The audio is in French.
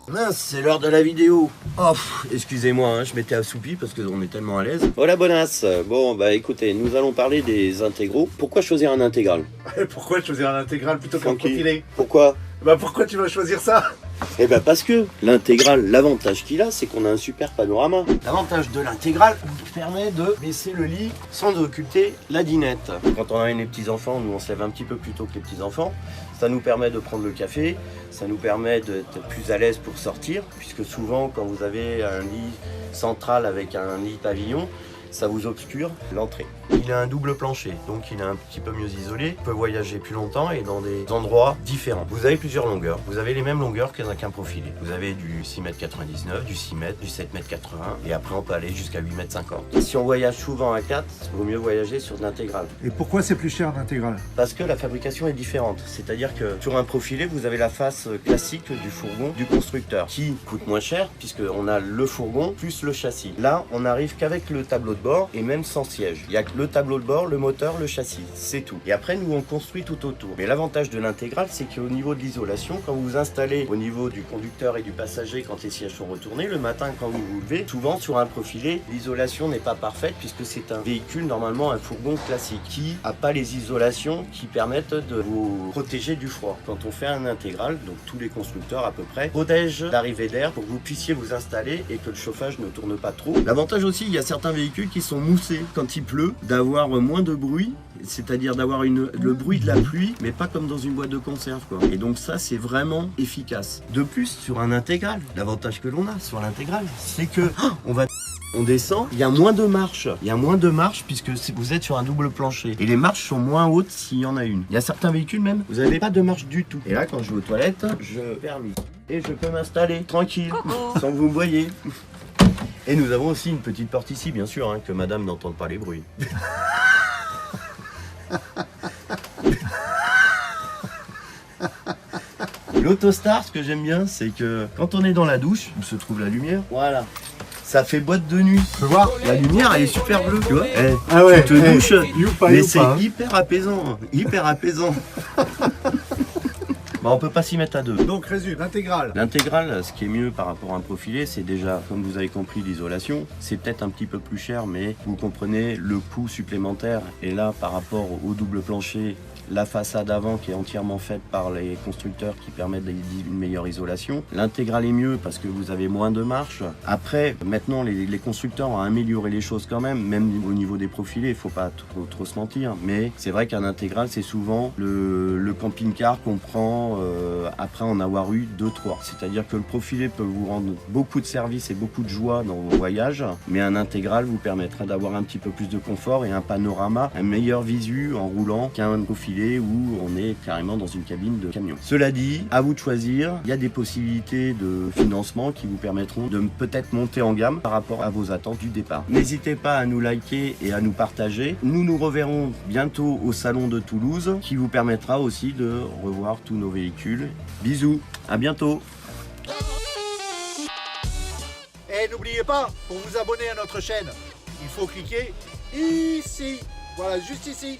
Mince, c'est l'heure de la vidéo. Oh, excusez-moi, hein, je m'étais assoupi parce qu'on est tellement à l'aise. Voilà, bonasse. Bon, bah écoutez, nous allons parler des intégraux. Pourquoi choisir un intégral? Pourquoi choisir un intégral plutôt qu'un profilé? Pourquoi? Bah pourquoi tu vas choisir ça? Eh ben parce que l'intégral, l'avantage qu'il a, c'est qu'on a un super panorama. L'avantage de l'intégral permet de baisser le lit sans occulter la dinette. Quand on a les petits-enfants, nous on se lève un petit peu plus tôt que les petits-enfants. Ça nous permet de prendre le café, ça nous permet d'être plus à l'aise pour sortir, puisque souvent quand vous avez un lit central avec un lit pavillon, ça vous obscure l'entrée. Il a un double plancher, donc il est un petit peu mieux isolé. Il peut voyager plus longtemps et dans des endroits différents. Vous avez plusieurs longueurs. Vous avez les mêmes longueurs qu'un profilé. Vous avez du 6,99 m, du 6 m, du 7,80 m et après on peut aller jusqu'à 8,50 m. Si on voyage souvent à 4, il vaut mieux voyager sur de l'intégrale. Et pourquoi c'est plus cher d'intégral? Parce que la fabrication est différente. C'est-à-dire que sur un profilé, vous avez la face classique du fourgon du constructeur qui coûte moins cher puisqu'on a le fourgon plus le châssis. Là, on n'arrive qu'avec le tableau de bord et même sans siège. Il y a que le tableau de bord, le moteur, le châssis, c'est tout. Et après, nous, on construit tout autour. Mais l'avantage de l'intégrale, c'est qu'au niveau de l'isolation, quand vous vous installez au niveau du conducteur et du passager, quand les sièges sont retournés, le matin, quand vous vous levez, souvent sur un profilé, l'isolation n'est pas parfaite puisque c'est un véhicule, normalement, un fourgon classique qui n'a pas les isolations qui permettent de vous protéger du froid. Quand on fait un intégral, donc tous les constructeurs à peu près, protègent l'arrivée d'air pour que vous puissiez vous installer et que le chauffage ne tourne pas trop. L'avantage aussi, il y a certains véhicules qui sont moussés quand il pleut, d'avoir moins de bruit, c'est-à-dire d'avoir le bruit de la pluie, mais pas comme dans une boîte de conserve, quoi. Et donc ça, c'est vraiment efficace. De plus, sur un intégral, l'avantage que l'on a sur l'intégral, c'est que on descend, il y a moins de marches. Il y a moins de marches puisque vous êtes sur un double plancher. Et les marches sont moins hautes s'il y en a une. Il y a certains véhicules même, vous n'avez pas de marche du tout. Et là, quand je vais aux toilettes, je permis. Et je peux m'installer tranquille, sans que vous me voyez. Et nous avons aussi une petite porte ici, bien sûr, hein, que madame n'entende pas les bruits. L'Autostar, ce que j'aime bien, c'est que quand on est dans la douche, où se trouve la lumière, voilà. Ça fait boîte de nuit. Tu peux voir? La lumière, elle est super bleue, tu vois. Ah ouais, tu te douches, mais c'est hein. hyper apaisant, hyper apaisant. Bah, on peut pas s'y mettre à deux. Donc résume, l'intégrale. L'intégrale, ce qui est mieux par rapport à un profilé, c'est déjà, comme vous avez compris, l'isolation. C'est peut-être un petit peu plus cher, mais vous comprenez le coût supplémentaire. Et là, par rapport au double plancher, la façade avant qui est entièrement faite par les constructeurs qui permettent une meilleure isolation. L'intégrale est mieux parce que vous avez moins de marches. Après, maintenant, les constructeurs ont amélioré les choses quand même au niveau des profilés, il ne faut pas trop se mentir. Mais c'est vrai qu'un intégral, c'est souvent le camping-car qu'on prend après en avoir eu 2-3. C'est-à-dire que le profilé peut vous rendre beaucoup de services et beaucoup de joie dans vos voyages, mais un intégral vous permettra d'avoir un petit peu plus de confort et un panorama, un meilleur visu en roulant qu'un profilé où on est carrément dans une cabine de camion. Cela dit, à vous de choisir, il y a des possibilités de financement qui vous permettront de peut-être monter en gamme par rapport à vos attentes du départ. N'hésitez pas à nous liker et à nous partager. Nous nous reverrons bientôt au salon de Toulouse qui vous permettra aussi de revoir tous nos véhicules. Bisous, à bientôt. Et n'oubliez pas, pour vous abonner à notre chaîne, il faut cliquer ici. Voilà, juste ici.